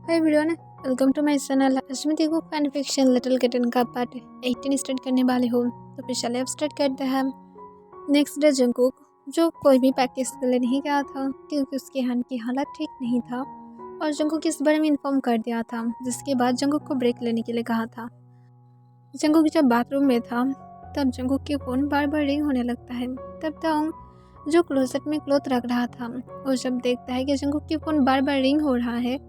Hi everyone, welcome to my channel. आज मैं देखो फैन फिक्शन लिटिल किटन का पार्ट 18 स्टार्ट करने वाले हूँ। तो फिर चलिए अब स्टार्ट करते हैं। नेक्स्ट डे जंगकुक जो कोई भी प्रैक्टिस के लिए नहीं गया था क्योंकि उसकी हैंड की हालत ठीक नहीं था और जंगकुक इस बारे में इन्फॉर्म कर दिया था, जिसके बाद जंगकुक को ब्रेक लेने के लिए कहा था। जंगकुक जब बाथरूम में था तब जंगकुक के फ़ोन बार बार रिंग होने लगता है। तब तक जो क्लोजेट में क्लॉथ रख रहा था वो जब देखता है कि जंगकुक के फ़ोन बार बार रिंग हो रहा है,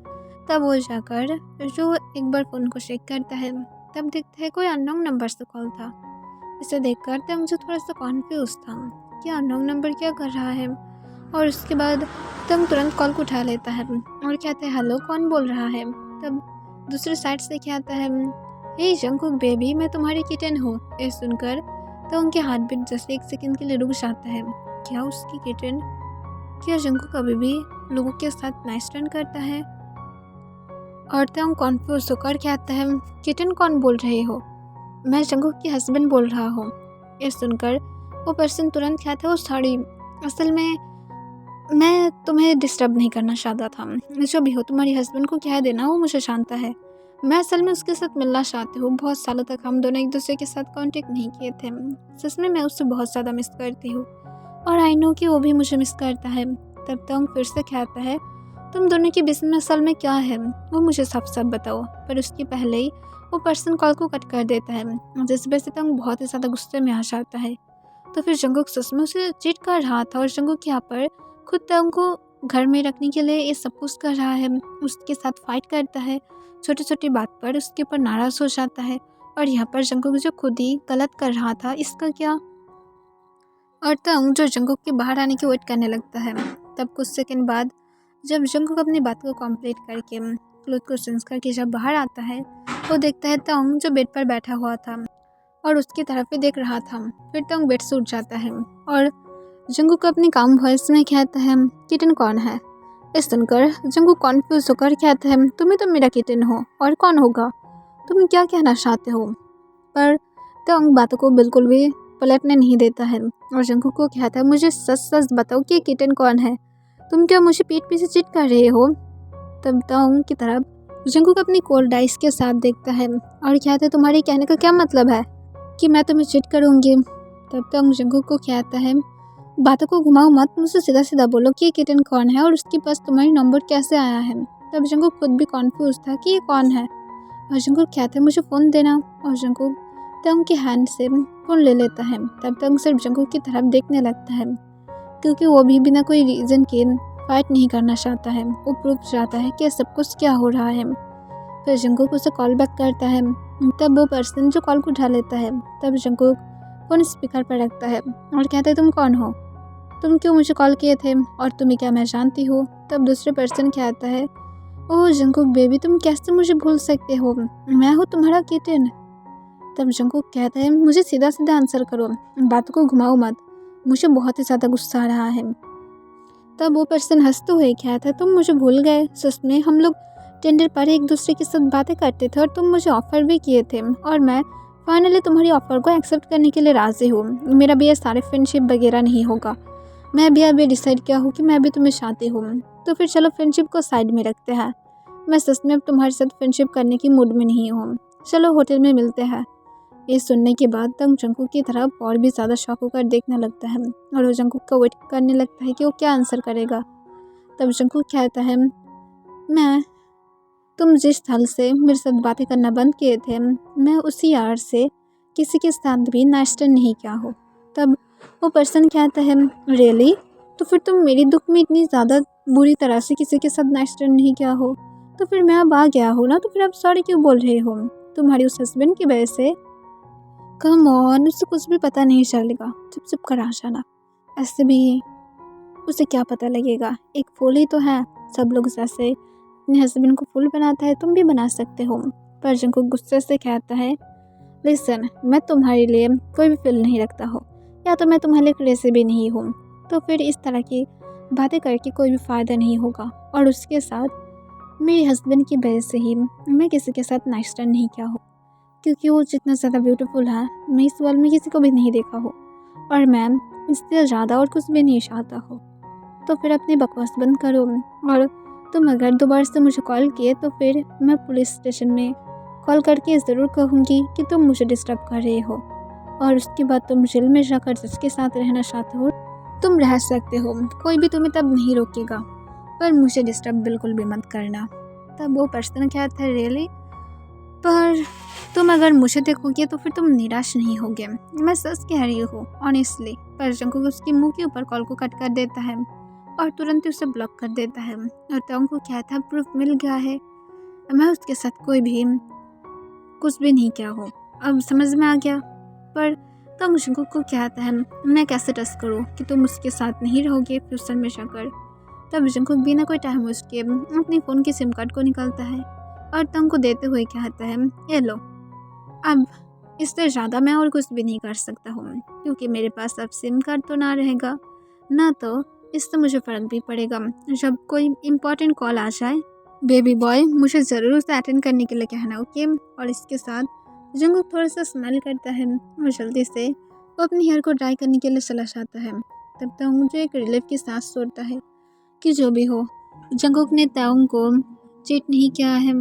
तब वो जाकर जो एक बार फ़ोन को चेक करता है तब देखता है कोई अननोन नंबर से कॉल था। इसे देखकर तब मुझे थोड़ा सा कॉन्फ्यूज़ था कि अननोन नंबर क्या कर रहा है। और उसके बाद तब तुरंत कॉल को उठा लेता है और कहता है हेलो, कौन बोल रहा है। तब दूसरे साइड से कहता है हे जंगकुक बेबी, मैं तुम्हारी किटन हूँ। ये सुनकर तो उनके हार्ट बीट जैसे एक सेकंड के लिए रुक जाता है। क्या उसकी किटन? क्या जंगकुक अभी भी लोगों के साथ नाइस टर्न करता है? और तब कॉन्फ्यूज होकर कहता है किटन कौन बोल रहे हो? मैं जंगकुक की हस्बैंड बोल रहा हूँ। ये सुनकर वो पर्सन तुरंत कहता है वो सॉरी, असल में मैं तुम्हें डिस्टर्ब नहीं करना चाहता था। जो भी हो तुम्हारी हस्बैंड को कह देना, वो मुझे जानता है। मैं असल में उसके साथ मिलना चाहती हूँ। बहुत सालों तक हम दोनों एक दूसरे के साथ कांटेक्ट नहीं किए थे। सच में मैं उससे बहुत ज़्यादा मिस करती हूँ और आई नो कि वो भी मुझे मिस करता है। तब तक फिर से कहता है तुम दोनों के बीच में असल में क्या है वो मुझे सब बताओ। पर उसके पहले ही वो पर्सन कॉल को कट कर देता है, जिस वजह से तंग बहुत ही ज़्यादा गुस्से में आ जाता है। तो फिर जंगकुक सच में उसे चीट कर रहा था और जंगकुक यहाँ पर खुद तंग को घर में रखने के लिए ये सब कुछ कर रहा है। उसके साथ फाइट करता है, छोटी छोटी बात पर उसके ऊपर नाराज़ हो जाता है। और यहाँ पर जंगकुक जो खुद ही गलत कर रहा था, इसका क्या? और तंग जो जंगकुक के बाहर आने की वेट करने लगता है। तब कुछ सेकंड बाद जब जंगकुक अपनी बात को कंप्लीट करके क्लोथ को चेंज करके जब बाहर आता है, वो देखता है तंग जो बेड पर बैठा हुआ था और उसकी तरफ ही देख रहा था। फिर तंग बेड से उठ जाता है और जंगकुक अपनी काम वॉइस में कहता है किटन कौन है? इस सुनकर जंगकुक कॉन्फ्यूज होकर कहता है तुम ही तो मेरा किटन हो, और कौन होगा? तुम क्या कहना चाहते हो? पर तंग बातों को बिल्कुल भी पलटने नहीं देता है और जंगकुक को कहता है मुझे सच सच बताओ कि किटन कौन है? तुम क्या मुझे पीठ पीछे चीट कर रहे हो? तब तंग की तरफ जंगकुक अपनी कोल्ड आइस के साथ देखता है और कहता है तुम्हारे कहने का क्या मतलब है कि मैं तुम्हें चीट करूंगी? तब तंग जंगकुक को कहता है बातों को घुमाओ मत, मुझसे सीधा सीधा बोलो कि ये किटन कौन है और उसके पास तुम्हारी नंबर कैसे आया है। तब जंगकुक खुद भी कॉन्फ्यूज था कि ये कौन है और जंगकुक कहता है मुझे फ़ोन देना। और जंगकुक तंग के हैंड से फ़ोन ले लेता है। तब तंग सिर्फ जंगकुक की तरफ देखने लगता है क्योंकि वो भी बिना कोई रीज़न के फाइट नहीं करना चाहता है। वो प्रूफ चाहता है कि सब कुछ क्या हो रहा है। फिर जंगकुक उसे कॉल बैक करता है। तब वो पर्सन जो कॉल को उठा लेता है। तब जंगकुक फ़ोन स्पीकर पर रखता है और कहता है तुम कौन हो? तुम क्यों मुझे कॉल किए थे और तुम्हें क्या मैं जानती हूँ? तब दूसरे पर्सन कहता है ओह जंगकुक बेबी, तुम कैसे मुझे भूल सकते हो? मैं हूँ तुम्हारा किटन। तब जंगकुक कहता है मुझे सीधा सीधा आंसर करो, बातों को घुमाओ मत, मुझे बहुत ही ज़्यादा गुस्सा आ रहा है। तब वो पर्सन हंसते हुए कहता है तुम मुझे भूल गए? सच में हम लोग टेंडर पर एक दूसरे के साथ बातें करते थे और तुम मुझे ऑफ़र भी किए थे और मैं फाइनली तुम्हारी ऑफ़र को एक्सेप्ट करने के लिए राज़ी हूँ। मेरा भी ये सारे फ्रेंडशिप वगैरह नहीं होगा। मैं भी अभी डिसाइड किया हूँ कि मैं भी तुम्हें चाहती हूँ। तो फिर चलो फ्रेंडशिप को साइड में रखते हैं। मैं सच में अब तुम्हारे साथ फ्रेंडशिप करने की मूड में नहीं हूँ। चलो होटल में मिलते हैं। ये सुनने के बाद तंग जंगकुक की तरफ और भी ज़्यादा शॉक होकर देखने लगता है और वो जंगकुक का वेट करने लगता है कि वो क्या आंसर करेगा। तब जंगकुक कहता है मैं तुम जिस स्थल से मेरे साथ बातें करना बंद किए थे, मैं उसी यार से किसी के साथ भी नाश्ता नहीं किया हो। तब वो पर्सन कहता है रियली? तो फिर तुम मेरी दुख में इतनी ज़्यादा बुरी तरह से किसी के साथ नाश्ता नहीं किया हो? तो फिर मैं अब आ गया हो ना, तो फिर अब सॉरी क्यों बोल रहे हो? तुम्हारी उस हस्बैंड की वजह से? कम ऑन, उसे कुछ भी पता नहीं चलेगा, चुप चुप कर आ जाना। ऐसे भी उसे क्या पता लगेगा, एक फूल ही तो है। सब लोग जैसे अपने हस्बैंड को फूल बनाता है तुम भी बना सकते हो। पर जंगकुक गुस्से से कहता है लिसन, मैं तुम्हारे लिए कोई भी फील नहीं रखता हो, या तो मैं तुम्हारे लिए क्रेज़ी भी नहीं हूँ। तो फिर इस तरह की बातें करके कोई भी फ़ायदा नहीं होगा। और उसके साथ मेरे हस्बैंड की वजह से ही मैं किसी के साथ नाश्ता नहीं किया हो, क्योंकि वो जितना ज़्यादा ब्यूटीफुल है मैं इस वर्ल्ड में किसी को भी नहीं देखा हो और मैं इससे ज़्यादा और कुछ भी नहीं चाहता हो। तो फिर अपनी बकवास बंद करो और तुम अगर दोबारा से मुझे कॉल किए तो फिर मैं पुलिस स्टेशन में कॉल करके ज़रूर कहूँगी कि तुम मुझे डिस्टर्ब कर रहे हो, और उसके बाद तुम जेल में जाकर जिसके साथ रहना चाहते हो तुम रह सकते हो, कोई भी तुम्हें तब नहीं रोकेगा, पर मुझे डिस्टर्ब बिल्कुल भी मत करना। तब वो पर्सन कहता है, रियली? पर तुम अगर मुझे देखोगे तो फिर तुम निराश नहीं होगे, मैं सच कह रही हूँ ऑनेस्टली। पर जंगकुक उसके मुंह के ऊपर कॉल को कट कर देता है और तुरंत ही उसे ब्लॉक कर देता है और तंग को कहता है, प्रूफ मिल गया है, मैं उसके साथ कोई भी कुछ भी नहीं किया हूँ, अब समझ में आ गया। पर तंग जंगकुक को कहता है, मैं कैसे ट्रस्ट करूँ कि तुम उसके साथ नहीं रहोगे फ्यूचर में जाकर। तब जंगकुक बिना कोई टाइम वेस्ट किए अपने फ़ोन की सिम कार्ड को निकालता है और तंग को देते हुए कहता है, ये लो, अब इससे ज़्यादा मैं और कुछ भी नहीं कर सकता हूँ, क्योंकि मेरे पास अब सिम कार्ड तो ना रहेगा, ना तो इससे मुझे फ़र्क भी पड़ेगा जब कोई इम्पोर्टेंट कॉल आ जाए। बेबी बॉय, मुझे ज़रूर उसे अटेंड करने के लिए कहना, ओके? और इसके साथ जंगकुक थोड़ा सा स्माइल करता है और जल्दी से वो अपने हेयर को ड्राई करने के लिए चला जाता है। तब तक मुझे एक रिलीफ की सांस छोड़ता है कि जो भी हो, जंगकुक ने ताउंग को चीट नहीं किया है।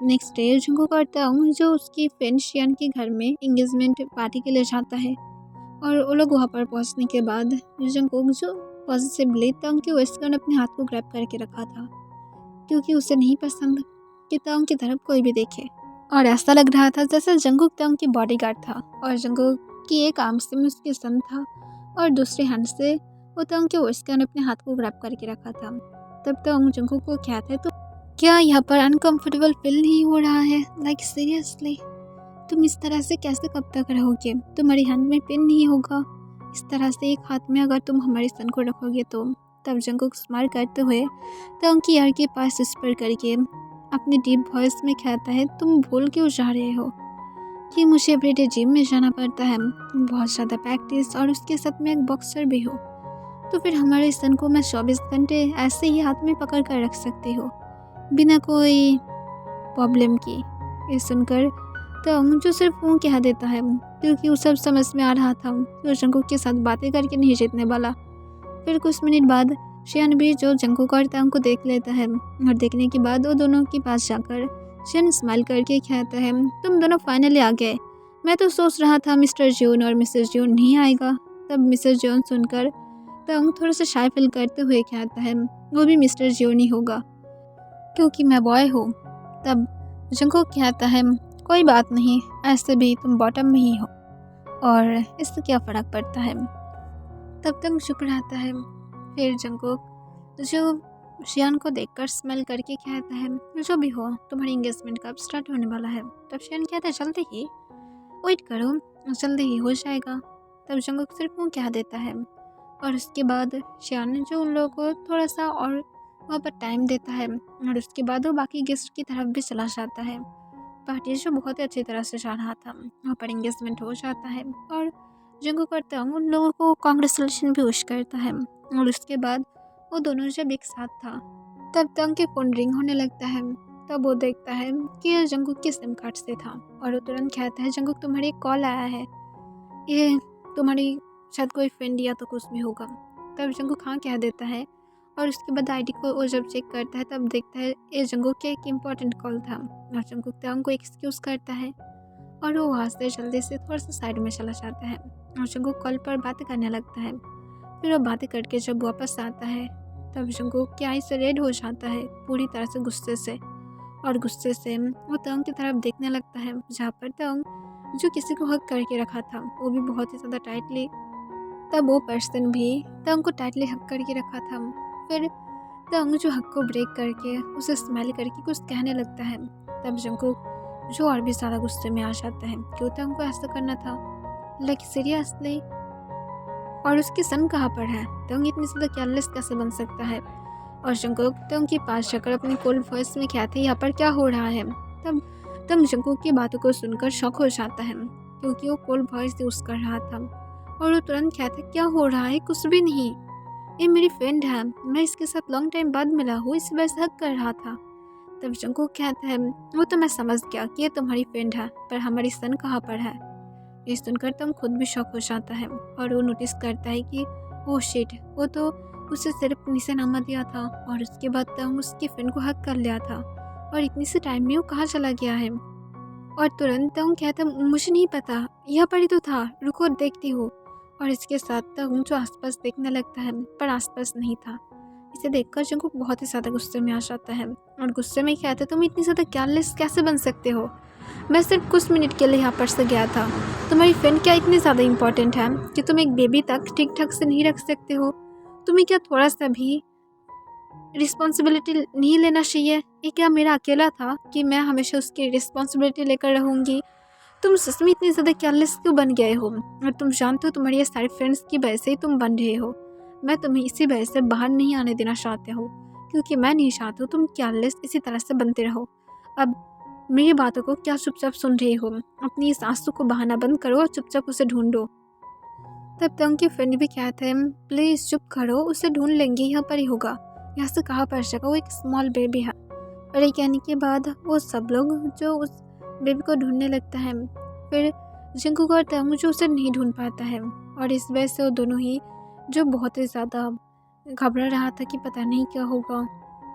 नेक्स्ट डे जंगकुक और ताउंग जो उसकी फ्रेंड शियान के घर में एंगेजमेंट पार्टी के लिए जाता है, और वो लोग वहाँ पर पहुँचने के बाद जंगकुक जो पॉजिटिवली ताउंग के वेस्टर्न अपने हाथ को ग्रैब करके रखा था, क्योंकि उसे नहीं पसंद कि ताउंग की तरफ कोई भी देखे, और ऐसा लग रहा था जैसे जंगकुक ताउंग की बॉडीगार्ड था और जंगकुक की एक आर्म से उसके सन था और दूसरे हैंड से वो ताउंग के वेस्टर्न अपने हाथ को ग्रैब करके रखा था। तब ताउंग जंगकुक को कहता है, तो क्या यहाँ पर अनकंफर्टेबल फील नहीं हो रहा है? लाइक सीरियसली, तुम इस तरह से कैसे कब तक रहोगे? तुम्हारी हैंड में पेन नहीं होगा? इस तरह से एक हाथ में अगर तुम हमारे सन को रखोगे तो? तब जंगकुक स्माइल करते हुए ताउंग की ईयर के पास विस्पर करके अपने डीप वॉइस में कहता है, तुम भूल क्यों जा रहे हो कि मुझे एवरीडे जिम में जाना पड़ता है, बहुत ज़्यादा प्रैक्टिस, और उसके साथ में एक बॉक्सर भी हो, तो फिर हमारे सन को मैं 24 घंटे ऐसे ही हाथ में पकड़ कर रख सकती हूँ बिना कोई प्रॉब्लम की। ये सुनकर ताउंग जो सिर्फ वो कह देता है, क्योंकि वो सब समझ में आ रहा था कि वो जंगकुक के साथ बातें करके नहीं जीतने वाला। फिर कुछ मिनट बाद शियान भी जो जंगकुक और ताउंग को देख लेता है, और देखने के बाद वो दोनों के पास जाकर शियान स्माइल करके कहता है, तुम दोनों फाइनली आ गए, मैं तो सोच रहा था मिस्टर जून और मिसेस जून नहीं आएगा। तब मिसेस जून सुनकर ताउंग थोड़ा सा शाय फील करते हुए कहता है, वो भी मिस्टर जून ही होगा क्योंकि मैं बॉय हूँ। तब जंगकुक कहता है, कोई बात नहीं, ऐसे भी तुम बॉटम में ही हो और इससे क्या फ़र्क पड़ता है। तब तक चुप रहता है। फिर जंगकुक जो शियान को देखकर स्मेल करके कहता है, जो भी हो, तुम्हारी एंगेजमेंट कब स्टार्ट होने वाला है? तब शियान कहता है, जल्दी ही, वेट करो, जल्दी ही हो जाएगा। तब जंगकुक सिर्फ वो कह देता है, और उसके बाद शियान जो उन लोगों को थोड़ा सा और वहाँ पर टाइम देता है, और उसके बाद वो बाकी गेस्ट की तरफ भी चला जाता है। पार्टी जो बहुत ही अच्छी तरह से जा रहा था, वहाँ पर एंगेजमेंट हो जाता है, और जंगकुक करता हूँ उन लोगों को कांग्रेचुलेशन भी विश करता है। और उसके बाद वो दोनों जब एक साथ था, तब तंग के फ़ोन रिंग होने लगता है। तब वो देखता है कि यह जंगकुक के सिम कार्ड से था, और वो तुरंत कहता है, जंगकुक तुम्हारी एक कॉल आया है, ये तुम्हारी शायद कोई फ्रेंड या तो कुछ भी होगा। तब जंगकुक हाँ कह देता है, और उसके बाद आईडी को वो जब चेक करता है तब देखता है ये जंगकुक के एक इम्पॉर्टेंट कॉल था, और जंगकुक ताउंग को एक्सक्यूज़ करता है, और वो वहाँ से जल्दी से थोड़ा सा साइड में चला जाता है, और जंगकुक कॉल पर बातें करने लगता है। फिर वो बातें करके जब वापस आता है, तब जंगकुक की आई से रेड हो जाता है पूरी तरह से गुस्से से, और गुस्से से वो ताउंग की तरफ देखने लगता है, जहाँ पर ताउंग जो किसी को हक करके रखा था, वो भी बहुत ही ज़्यादा टाइटली। तब वो पर्सन भी ताउंग को टाइटली हक करके रखा था। फिर ताउंग जो हक को ब्रेक करके उसे स्माइल करके कुछ कहने लगता है। तब जंगकुक जो और भी ज़्यादा गुस्से में आ जाता है, क्यों ताउंग को ऐसा करना था, लाइक सीरियसली, और उसकी सन कहाँ पर है? ताउंग इतनी ज़्यादा केयरलेस कैसे बन सकता है? और जंगकुक ताउंग के पास जाकर अपनी कोल्ड वॉइस में कहते हैं, यहाँ पर क्या हो रहा है? तब ताउंग जंगकुक की बातों को सुनकर शॉक हो जाता है, क्योंकि वो कोल्ड वॉइस यूज़ कर रहा था, और वो तुरंत कहता है, क्या हो रहा है? कुछ भी नहीं, ये मेरी फ्रेंड है, मैं इसके साथ लॉन्ग टाइम बाद मिला हूँ, इस वजह से हक कर रहा था। तब जंगकुक कहता है, वो तो मैं समझ गया कि ये तुम्हारी फ्रेंड है, पर हमारी सन कहाँ पर है? ये सुनकर तुम खुद भी शॉक हो जाता है, और वो नोटिस करता है कि ओह शिट, वो तो उसे सिर्फ निशानामा दिया था और उसके बाद तंग उसके फ्रेंड को हक कर लिया था और इतनी से टाइम में वो कहाँ चला गया है। और तुरंत तंग कहता मुझे नहीं पता, यह पर ही तो था, रुको देखती हूँ। और इसके साथ तंग जो आसपास देखने लगता है पर आसपास नहीं था। इसे देखकर जंगकुक बहुत ही ज़्यादा गुस्से में आ जाता है और गुस्से में कहता है तुम इतनी ज़्यादा केयरलेस कैसे बन सकते हो। मैं सिर्फ कुछ मिनट के लिए यहाँ पर से गया था। तुम्हारी फ्रेंड क्या इतनी ज़्यादा इम्पोर्टेंट है कि तुम एक बेबी तक ठीक ठाक से नहीं रख सकते हो। तुम्हें क्या थोड़ा सा भी रिस्पॉन्सिबिलिटी नहीं लेना चाहिए। ये क्या मेरा अकेला था कि मैं हमेशा उसकी रिस्पॉन्सिबिलिटी लेकर रहूँगी। तुम सच में इतनी ज़्यादा केयरलेस क्यों बन गए हो। और तुम जानते हो तुम्हारी ये सारे फ्रेंड्स की वजह से ही तुम बन रहे हो। मैं तुम्हें इसी वजह से बाहर नहीं आने देना चाहते हो क्योंकि मैं नहीं चाहती हूँ तुम केयरलेस इसी तरह से बनते रहो। अब मेरी बातों को क्या चुपचाप सुन रही हो। अपनी इस आंसू को बहाना बंद करो और चुपचाप उसे ढूंढो। तब तक उनके फ्रेंड भी कहते हैं प्लीज़ चुप करो, उसे ढूंढ लेंगे, यहाँ पर ही होगा, यहाँ से कहाँ पड़ सका, वो एक स्मॉल बेबी है। और ये कहने के बाद वो सब लोग जो उस बेबी को ढूंढने लगता है। फिर जंगकुक और तंग जो उसे नहीं ढूंढ पाता है और इस वजह से वो दोनों ही जो बहुत ही ज़्यादा घबरा रहा था कि पता नहीं क्या होगा।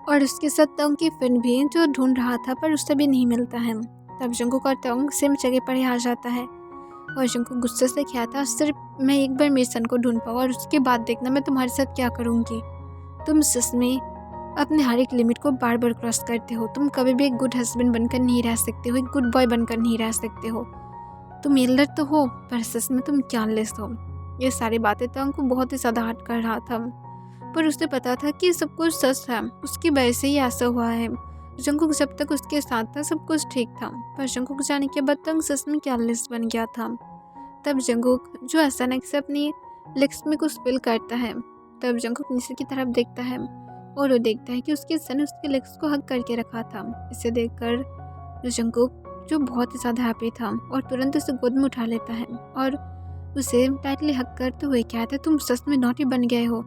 और उसके साथ तंग की फ्रेंड भी जो ढूंढ रहा था पर उससे भी नहीं मिलता है। तब जंगकुक और तंग सेम जगह पर ही आ जाता है और जंगकुक गुस्से से कहता सिर्फ मैं एक बार मेरे सन को ढूंढ पाऊँ और उसके बाद देखना मैं तुम्हारे साथ क्या करूँगी। तुम सच में अपने हर एक लिमिट को बार बार क्रॉस करते हो। तुम कभी भी एक गुड हस्बैंड बनकर नहीं रह सकते हो, एक गुड बॉय बनकर नहीं रह सकते हो। तुम एल्डर तो हो पर सच में तुम केयरलेस हो। ये सारी बातें तंग को बहुत ही ज़्यादा हर्ट कर रहा था पर उसे पता था कि सब कुछ सच है, उसकी वजह से ही ऐसा हुआ है। जंगकुक जब तक उसके साथ था सब कुछ ठीक था पर जंगकुक जाने के बाद तंग सच में केयरलेस बन गया था। तब जंगकुक जो अचानक से अपनी लेग्स में कुछ फील करता है। तब जंगकुक नीचे की तरफ देखता है और वो देखता है कि उसके सन उसके लेग्स को हग करके रखा था। इसे देखकर जंगकुक जो बहुत ही ज़्यादा हैप्पी था और तुरंत उसे गोद में उठा लेता है और उसे टाइटली हग करते हुए कहता है तुम सच में नॉटी बन गए हो।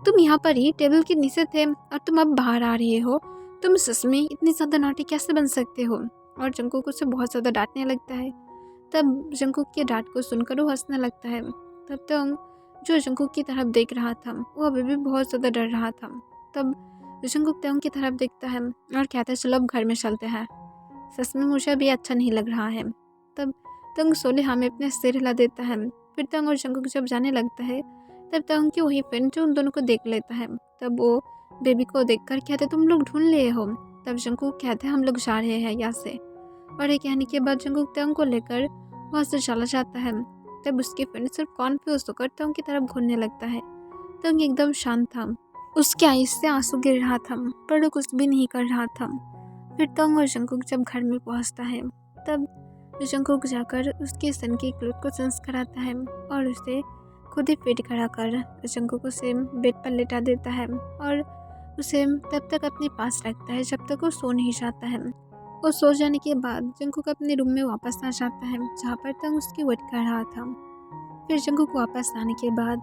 तुम यहाँ पर ही टेबल के नीचे थे और तुम अब बाहर आ रहे हो। तुम सच में इतनी ज़्यादा नॉटी कैसे बन सकते हो। और जंगकुक उसे बहुत ज़्यादा डांटने लगता है। तब जंगकुक के डांट को सुनकर वो हंसने लगता है। तब तक जो जंगकुक की तरफ देख रहा था वो अभी भी बहुत ज़्यादा डर रहा था। तब जंगकुक तंग की तरफ देखता है और कहता है चलो अब घर में चलते हैं, सच में मुझे अभी अच्छा नहीं लग रहा है। तब तंग सोले हमें अपने सिर हिला देता है। फिर तंग और जंगकुक जब जाने लगता है तब तंग की वही फ्रेंड जो उन दोनों को देख लेता है। तब वो बेबी को देखकर कहते तुम लोग ढूंढ लिए हो। तब जंगकुक कहते हैं हम लोग जा रहे हैं यहाँ से। और ये कहने के बाद जंगकुक तंग को लेकर वहाँ से चला जाता है। तब उसके फ्रेंड सिर्फ कॉन्फ्यूज होकर तंग की तरफ घूरने लगता है। तंग एकदम शांत था, उसके आँख से आंसू गिर रहा था पर वो कुछ भी नहीं कर रहा था। फिर तंग और जंगकुक जब घर में पहुँचता है तब जंगकुक जाकर उसके सन की क्लोथ को चेंज कराता है और उसे खुद ही फिट कराकर जंगकुक उसे बेड पर लेटा देता है और उसे तब तक अपने पास रखता है जब तक वो सो नहीं जाता है। और सो जाने के बाद जंगकुक अपने रूम में वापस आ जाता है जहाँ पर तंग उसकी वेट कर रहा था। फिर जंगकुक वापस आने के बाद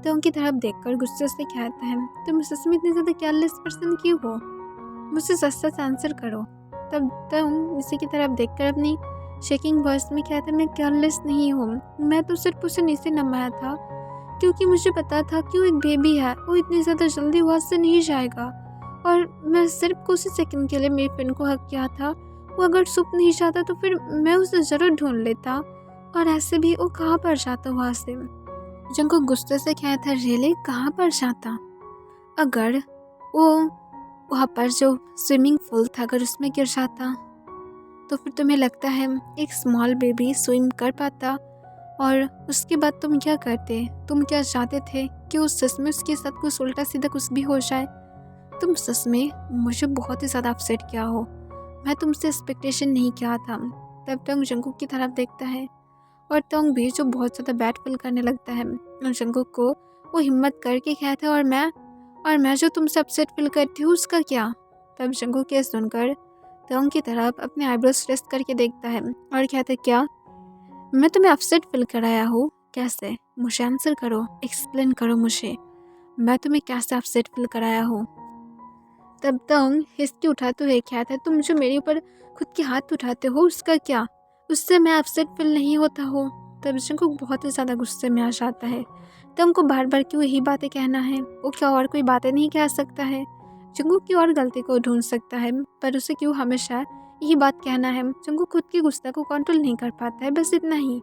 तंग की तरफ देखकर गुस्से से कहता है तुम सच में इतनी ज़्यादा केयरलेस पर्सन क्यों हो, मुझसे सच सच आंसर करो। तब तंग इसी की तरफ देखकर अपनी शेकिंग वॉइस में कहता है मैं केयरलेस नहीं हूँ, मैं तो सिर्फ उसे नीचे नमाया था क्योंकि मुझे पता था कि वो एक बेबी है, वो इतनी ज़्यादा जल्दी वहाँ से नहीं जाएगा। और मैं सिर्फ कुछ ही सेकंड के लिए मेरी फ्रेंड को हक किया था। वो अगर छुप नहीं जाता तो फिर मैं उसे ज़रूर ढूंढ लेता और ऐसे भी वो कहाँ पर जाता वहाँ से। जंगकुक गुस्से से कहता है रियली कहाँ पर जाता, अगर वो वहाँ पर जो स्विमिंग पूल था अगर उसमें गिर जाता तो फिर तुम्हें लगता है एक स्मॉल बेबी स्विम कर पाता। और उसके बाद तुम क्या करते, तुम क्या चाहते थे कि उस सच में उसके साथ कुछ उल्टा सीधा कुछ भी हो जाए। तुम सच में मुझे बहुत ही ज़्यादा अपसेट किया हो, मैं तुमसे एक्सपेक्टेशन नहीं किया था। तब तंग जंगकुक की तरफ देखता है और तंग भी जो बहुत ज़्यादा बैड फील करने लगता है और जंगकुक को वो हिम्मत करके कहता है और मैं जो तुमसे अपसेट फील करती हूँ उसका क्या। तब जंगकुक ये सुनकर तंग की तरफ अपने आईब्रोज रेस्ट करके देखता है और कहता है क्या मैं तुम्हें अपसेट फील कराया हूँ, कैसे, मुझे आंसर करो, एक्सप्लेन करो मुझे, मैं तुम्हें कैसे अपसेट फील कराया हूँ। तब तंग हिचकी उठाते हुए कहता है तुम जो मेरे ऊपर खुद के हाथ उठाते हो उसका क्या, उससे मैं अपसेट फील नहीं होता हो। तब जंगकुक बहुत ही ज़्यादा गुस्से में आ जाता है, तुमको को बार बार क्यों यही बातें कहना है? वो क्या और कोई बातें नहीं कह सकता है? जंगकुक की और गलती को ढूंढ सकता है, पर उसे क्यों हमेशा यही बात कहना है? जंगकुक खुद की गुस्सा को कंट्रोल नहीं कर पाता है, बस इतना ही।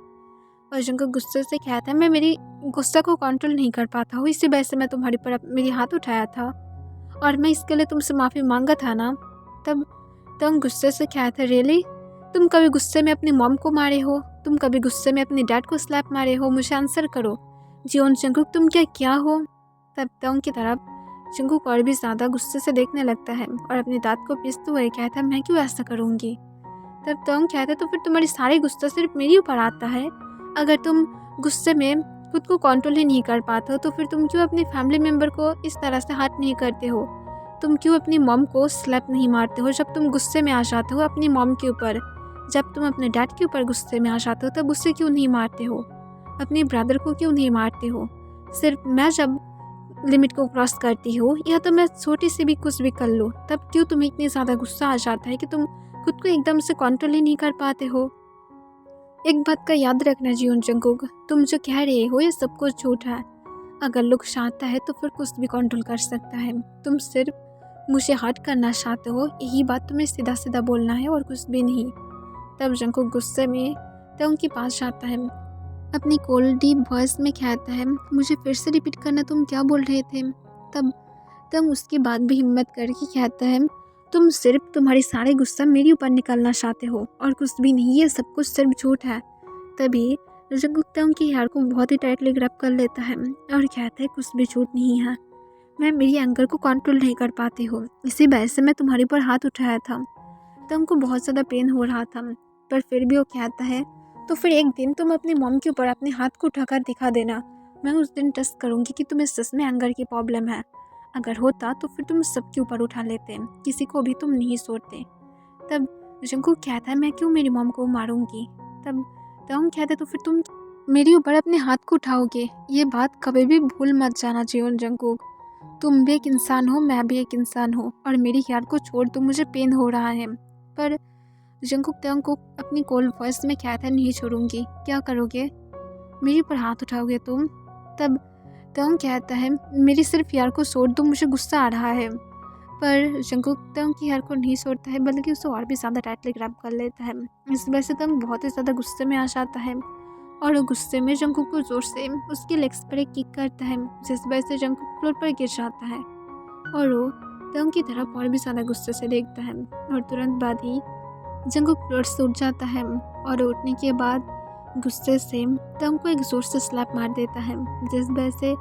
और जंगकुक गुस्से से कहता है, मैं मेरी गुस्सा को कंट्रोल नहीं कर पाता हूँ, इसी वजह से मैं तुम्हारे पर मेरी हाथ उठाया था और मैं इसके लिए तुमसे माफ़ी मांगा था ना। तब तुम गुस्से से कहते, रियली? तुम कभी गुस्से में अपनी मॉम को मारे हो? तुम कभी गुस्से में अपने डैड को स्लैप मारे हो? मुझे आंसर करो जियोन जंगकुक, तुम क्या हो? तब तंग की तरफ जंगकुक और भी ज़्यादा गुस्से से देखने लगता है और अपने दांत को पीसते हुए कहता है, मैं क्यों ऐसा करूँगी? तब तंग कहता है, तो फिर तुम्हारी सारी गुस्सा सिर्फ मेरे ऊपर आता है? अगर तुम गुस्से में खुद को कंट्रोल ही नहीं कर पाते हो तो फिर तुम क्यों अपने फैमिली मेम्बर को इस तरह से हर्ट नहीं करते हो? तुम क्यों अपनी मॉम को स्लैप नहीं मारते हो जब तुम गुस्से में आ जाते हो अपनी मॉम के ऊपर? जब तुम अपने डैड के ऊपर गुस्से में आ जाते हो तब उसे क्यों नहीं मारते हो? अपने ब्रदर को क्यों नहीं मारते हो? सिर्फ मैं जब लिमिट को क्रॉस करती हूँ या तो मैं छोटी सी भी कुछ भी कर लूँ तब क्यों तुम्हें इतनी ज़्यादा गुस्सा आ जाता है कि तुम खुद को एकदम से कंट्रोल ही नहीं कर पाते हो? एक बात का याद रखना जियोन जंगकुक, तुम जो कह रहे हो ये सब कुछ झूठ है। अगर लोग चाहता है तो फिर कुछ भी कंट्रोल कर सकता है। तुम सिर्फ मुझे हर्ट करना चाहते हो, यही बात तुम्हें सीधा सीधा बोलना है और कुछ भी नहीं। तब जंगकुक गुस्से में तंग के पास जाता है, अपनी कोल्ड डीप वॉइस में कहता है, मुझे फिर से रिपीट करना, तुम क्या बोल रहे थे? तब तंग उसकी बात भी हिम्मत करके कहता है, तुम सिर्फ तुम्हारी सारी गुस्सा मेरे ऊपर निकालना चाहते हो और कुछ भी नहीं, ये सब कुछ सिर्फ झूठ है। तभी जंगकुक तंग की हेयर को बहुत ही टाइटली ग्रैब कर लेता है और कहता है, कुछ भी झूठ नहीं है, मैं मेरी एंगर को कंट्रोल नहीं कर पाती हूँ, इसी वजह से मैं तुम्हारे ऊपर हाथ उठाया था। तंग को बहुत ज़्यादा पेन हो रहा था, पर फिर भी वो कहता है, तो फिर एक दिन तुम अपनी मॉम के ऊपर अपने हाथ को उठाकर दिखा देना, मैं उस दिन टेस्ट करूँगी कि तुम्हें सच में एंगर की प्रॉब्लम है। अगर होता तो फिर तुम सबके ऊपर उठा लेते, किसी को भी तुम नहीं छोड़ते। तब जंगकुक कहता है, मैं क्यों मेरी मॉम को मारूंगी? तब तंग कहता है, तो फिर तुम मेरे ऊपर अपने हाथ को उठाओगे? ये बात कभी भी भूल मत जाना जियोन जंगकुक, तुम भी एक इंसान हो, मैं भी एक इंसान हूँ और मेरी यार को छोड़ दो, मुझे पेन हो रहा है। पर जंगकुक तंग को अपनी कोल्ड वॉइस में कहता है, नहीं छोड़ूंगी। क्या करोगे? मेरे ऊपर हाथ उठाओगे तुम? तब तंग कहता है, मेरी सिर्फ यार को छोड़ दो, मुझे गुस्सा आ रहा है। पर जंगकुक तंग की यार को नहीं छोड़ता है, बल्कि उसे और भी ज़्यादा टाइटली ग्रैब कर लेता है। इस वजह से तंग बहुत ही ज़्यादा गुस्से में आ जाता है और गुस्से में जंगकुक को जोर से उसके लेग्स पर एक किक करता है, जिस वजह से जंगकुक फ्लोर पर गिर जाता है और वो तंग की तरफ और भी ज़्यादा गुस्से से देखता है और तुरंत बाद ही जंगकुक फ्लोर से उठ जाता है और उठने के बाद गुस्से से तंग को एक जोर से स्लैप मार देता है, जिस वजह से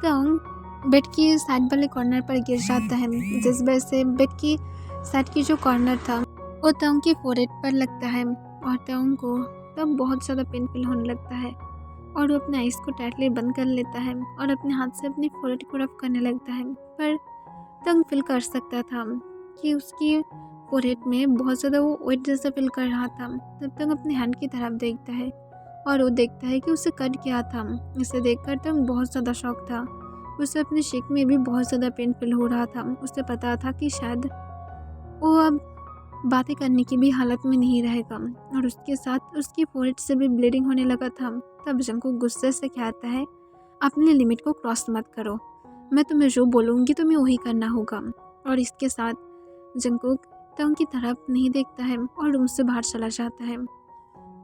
तंग बेड की साइड वाले कॉर्नर पर गिर जाता है, जिस वजह से बेड की साइड की जो कॉर्नर था वो तंग के फोरहेड पर लगता है और तंग को तब बहुत ज़्यादा पेनफुल होने लगता है और वो अपने आइज़ को टाइटली बंद कर लेता है और अपने हाथ से अपनी फोरहेड को रफ करने लगता है। पर तंग फील कर सकता था कि उसकी फोरहेड में बहुत ज़्यादा वो वेट जैसा फील कर रहा था। तब तक अपने हैंड की तरफ देखता है और वो देखता है कि उसे कट गया था। इसे देखकर तंग बहुत ज़्यादा शॉक था। उसे अपने शेक में भी बहुत ज़्यादा पेन फील हो रहा था। उसे पता था कि शायद वो अब बातें करने की भी हालत में नहीं रहेगा और उसके साथ उसकी फोरहेड से भी ब्लीडिंग होने लगा था। तब जंगकुक गुस्से से कहता है, अपनी लिमिट को क्रॉस मत करो, मैं तुम्हें जो बोलूँगी तुम्हें वही करना होगा। और इसके साथ जंगकुक तंग की तरफ नहीं देखता है और रूम से बाहर चला जाता है।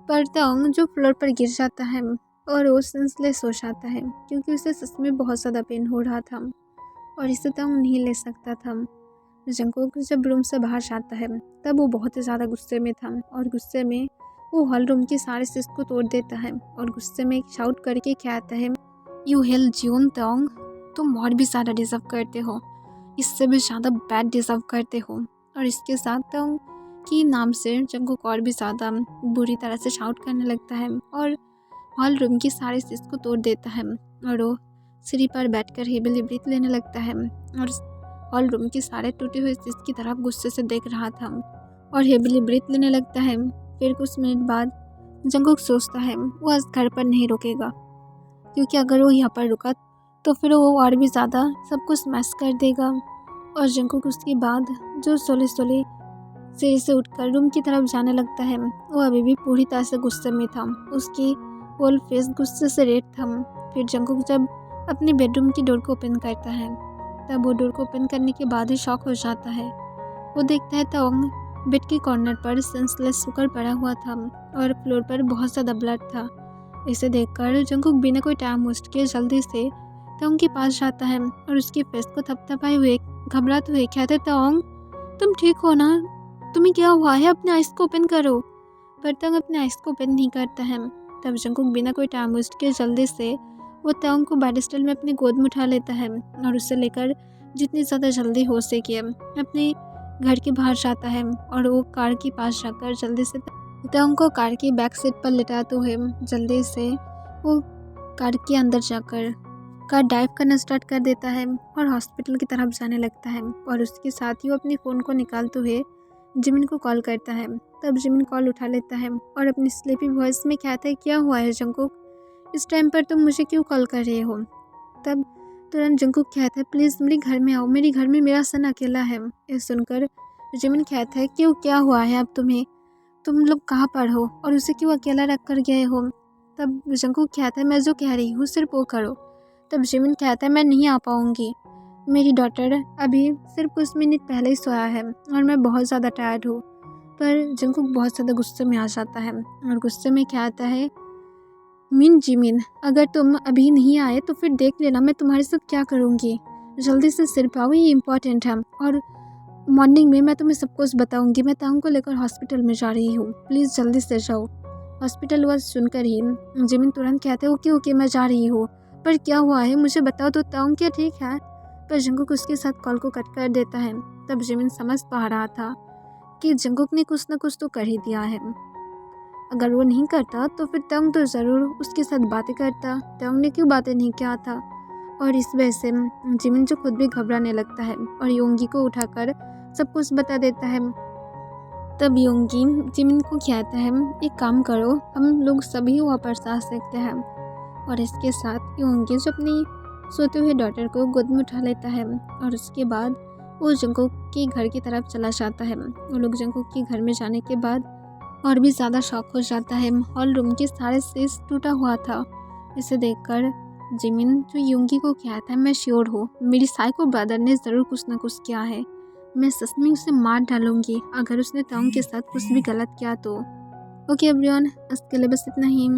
पर तंग जो फ्लोर पर गिर जाता है और वो सेंसलेस हो जाता है क्योंकि उसे सच में बहुत ज़्यादा पेन हो रहा था और इसे तंग नहीं ले सकता था। जंगकुक जब रूम से बाहर जाता है तब वो बहुत ही ज़्यादा गुस्से में था और गुस्से में वो हॉल रूम के सारे शीश को तोड़ देता है और गुस्से में एक शाउट करके कहता है, यू हेल जियोन तंग, तुम और भी ज़्यादा डिजर्व करते हो, इससे भी ज़्यादा बैड डिजर्व करते हो। और इसके साथ तंग की नाम से जंगकुक और भी ज़्यादा बुरी तरह से शाउट करने लगता है और हॉल रूम की सारे शीश को तोड़ देता है और वो सीढ़ी पर बैठकर हेविली ब्रीथ लेने लगता है और हॉल रूम की सारे टूटे हुए शीश की तरफ गुस्से से देख रहा था और हेविली ब्रीथ लेने लगता है। फिर कुछ मिनट बाद जंगकुक सोचता है वो आज घर पर नहीं रुकेगा, क्योंकि अगर वो यहाँ पर रुका तो फिर वो और भी ज़्यादा सब कुछ मैस कर देगा। और जंगकुक उसके बाद जो सोले सीढ़ी से उठकर रूम की तरफ जाने लगता है, वो अभी भी पूरी तरह से गुस्से में था। उसकी होल फेस गुस्से से रेड था। फिर जंगकुक जब अपनी बेडरूम की डोर को ओपन करता है। तब वो डोर को ओपन करने के बाद ही शॉक हो जाता है। वो देखता है तोंग बेड के कॉर्नर पर सेंसलेस होकर पड़ा हुआ था और फ्लोर पर बहुत ज़्यादा ब्लड था। इसे देखकर जंगकुक बिना कोई टाइम वेस्ट किए जल्दी से तोंग के पास जाता है और उसके फेस को थपथपाए हुए घबराते हुए कहते, तोंग तुम ठीक हो ना? तुम्हें क्या हुआ है? अपने आइस को ओपन करो। पर तोंग अपने आइस को ओपन नहीं करता है। तब जंगकुक बिना कोई टाइम वेस्ट किए जल्दी से वो तोंग को बेडस्टल में अपनी गोद में उठा लेता है और उसे लेकर जितनी ज़्यादा जल्दी हो सके अपने घर के बाहर जाता है और वो कार के पास जाकर जल्दी से तोंग को कार की बैक सीट पर लिटाते हुए जल्दी से वो कार के अंदर जाकर कार ड्राइव करना स्टार्ट कर देता है और हॉस्पिटल की तरफ जाने लगता है। और उसके साथ ही वो अपने फ़ोन को निकालते हुए जिमिन को कॉल करता है। तब जिमिन कॉल उठा लेता है और अपनी स्लीपी वॉइस में कहता है, क्या हुआ है जंगकुक? इस टाइम पर तुम मुझे क्यों कॉल कर रहे हो? तब तुरंत जंगकुक कहता है, प्लीज़ मेरे घर में आओ, मेरे घर में मेरा सन अकेला है। ये सुनकर जिमिन कहता है, क्यों, क्या हुआ है अब तुम्हें? तुम लोग कहाँ पर हो और उसे क्यों अकेला रख कर गए हो? तब जंगकुक कहता है, मैं जो कह रही हूँ सिर्फ वो करो। तब जिमिन कहता है, मैं नहीं आ पाऊँगी, मेरी डॉटर अभी सिर्फ कुछ मिनट पहले ही सोया है और मैं बहुत ज़्यादा टायर्ड हूँ। पर जंगकुक बहुत ज़्यादा गुस्से में आ जाता है और गुस्से में कहता है, जिमिन अगर तुम अभी नहीं आए तो फिर देख लेना मैं तुम्हारे साथ क्या करूँगी। जल्दी से सिर पे आओ, ये इम्पोर्टेंट है और मॉर्निंग में मैं तुम्हें सब कुछ बताऊँगी। मैं तोंग को लेकर हॉस्पिटल में जा रही हूँ, प्लीज़ जल्दी से जाओ। हॉस्पिटल वाला सुनकर ही जिमिन तुरंत कहते हैं, ओके ओके मैं जा रही हूँ, पर क्या हुआ है मुझे बताओ तो तोंग क्या ठीक है? पर जंगकुक उसके साथ कॉल को कट कर देता है। तब जिमिन समझ पा रहा था कि जंगकुक ने कुछ न कुछ तो कर ही दिया है। अगर वो नहीं करता तो फिर तोंग तो ज़रूर उसके साथ बातें करता। तोंग ने क्यों बातें नहीं किया था? और इस वजह से जिमिन जो खुद भी घबराने लगता है और योंगी को उठाकर सब कुछ बता देता है। तब योंगी जिमिन को कहता है, एक काम करो, हम लोग सभी वापस आ सकते हैं। और इसके साथ योंगी जो अपनी सोते हुए डॉटर को गोद में उठा लेता है और उसके बाद वो जंगकुक के घर की तरफ चला जाता है। वो लोग जंगकुक के घर में जाने के बाद और भी ज़्यादा शॉक हो जाता है। हॉल रूम के सारे शीश टूटा हुआ था। इसे देखकर जिमिन जो योंगी को कहता है, मैं श्योर हूँ मेरी साइको ब्रदर ने ज़रूर कुछ ना कुछ किया है। मैं सच में उसे मार डालूंगी अगर उसने तोंग के साथ कुछ भी गलत किया तो। ओके एवरीवन, आज के लिए बस इतना ही।